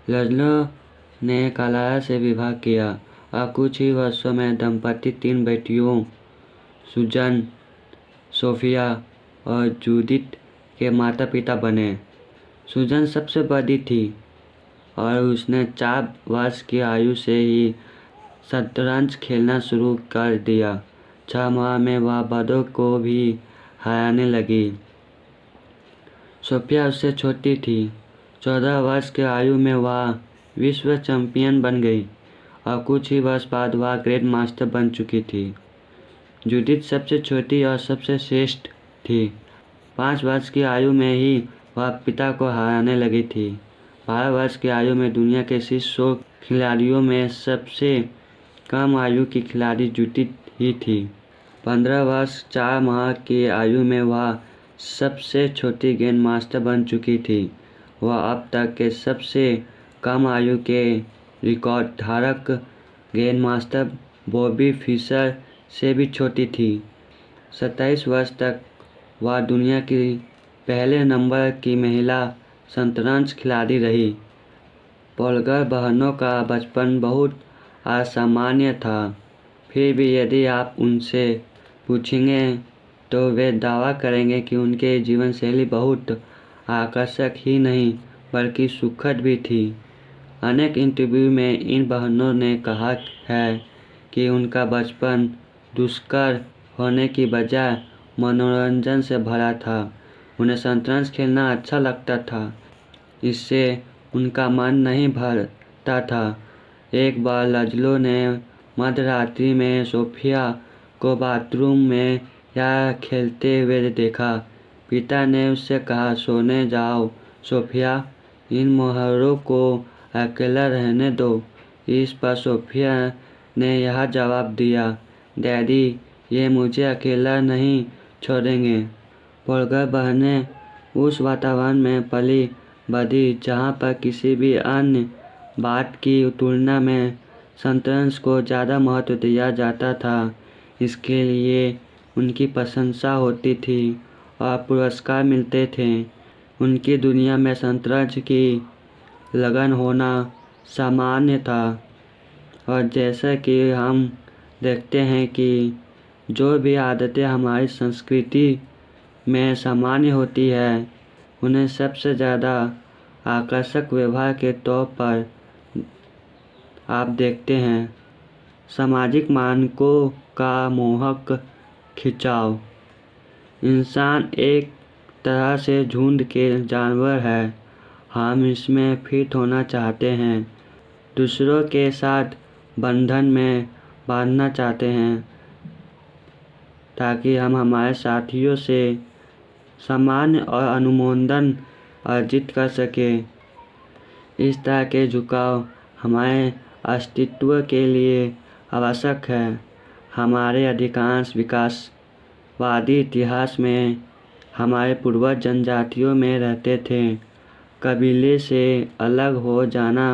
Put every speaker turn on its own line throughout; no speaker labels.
लजलो ने कालाया से विवाह किया और कुछ ही वर्षों में दंपति 3 बेटियों सुजन, सोफिया और जूडिथ के माता पिता बने। सुजन सबसे बड़ी थी और उसने 4 वर्ष की आयु से ही शतरंज खेलना शुरू कर दिया। 6 माह में वह बड़ों को भी हराने लगी। सोफिया उससे छोटी थी। 14 वर्ष की आयु में वह विश्व चैंपियन बन गई और कुछ ही वर्ष बाद वह ग्रैंड मास्टर बन चुकी थी। जूडिथ सबसे छोटी और सबसे श्रेष्ठ थी। 5 वर्ष की आयु में ही वह पिता को हराने लगी थी। 12 वर्ष की आयु में दुनिया के शीर्ष 100 खिलाड़ियों में सबसे कम आयु की खिलाड़ी जूडिथ ही थी। 15 वर्ष 4 माह की आयु में वह सबसे छोटी ग्रैंड मास्टर बन चुकी थी। वह अब तक के सबसे कम आयु के रिकॉर्ड धारक ग्रैंड मास्टर बॉबी फिशर से भी छोटी थी। 27 वर्ष तक वह दुनिया की पहले नंबर की महिला शतरंज खिलाड़ी रही। पोल्गर बहनों का बचपन बहुत असामान्य था। फिर भी यदि आप उनसे पूछेंगे तो वे दावा करेंगे कि उनके जीवन शैली बहुत आकर्षक ही नहीं बल्कि सुखद भी थी। अनेक इंटरव्यू में इन बहनों ने कहा है कि उनका बचपन दुष्कर होने की बजाय मनोरंजन से भरा था। उन्हें शतरंज खेलना अच्छा लगता था। इससे उनका मन नहीं भरता था। एक बार लजलो ने मध्य रात्रि में सोफिया को बाथरूम में या खेलते हुए देखा। पिता ने उससे कहा, सोने जाओ सोफिया, इन मोहरों को अकेला रहने दो। इस पर सोफिया ने यह जवाब दिया, डैडी ये मुझे अकेला नहीं छोड़ेंगे। पोल्गर बहनें उस वातावरण में पली बढ़ी जहाँ पर किसी भी अन्य बात की तुलना में शतरंज को ज़्यादा महत्व दिया जाता था। इसके लिए उनकी प्रशंसा होती थी और पुरस्कार मिलते थे। उनकी दुनिया में शतरंज की लगन होना सामान्य था। और जैसा कि हम देखते हैं कि जो भी आदतें हमारी संस्कृति में सामान्य होती है उन्हें सबसे ज़्यादा आकर्षक व्यवहार के तौर पर आप देखते हैं। सामाजिक मानकों का मोहक खिंचाव। इंसान एक तरह से झुंड के जानवर है। हम इसमें फिट होना चाहते हैं, दूसरों के साथ बंधन में बांधना चाहते हैं ताकि हम हमारे साथियों से सम्मान और अनुमोदन अर्जित कर सकें। इस तरह के झुकाव हमारे अस्तित्व के लिए आवश्यक है। हमारे अधिकांश विकासवादी इतिहास में हमारे पूर्वज जनजातियों में रहते थे। कबीले से अलग हो जाना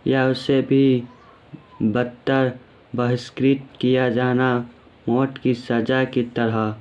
या उससे भी बदतर बहिष्कृत किया जाना मौत की सज़ा की तरह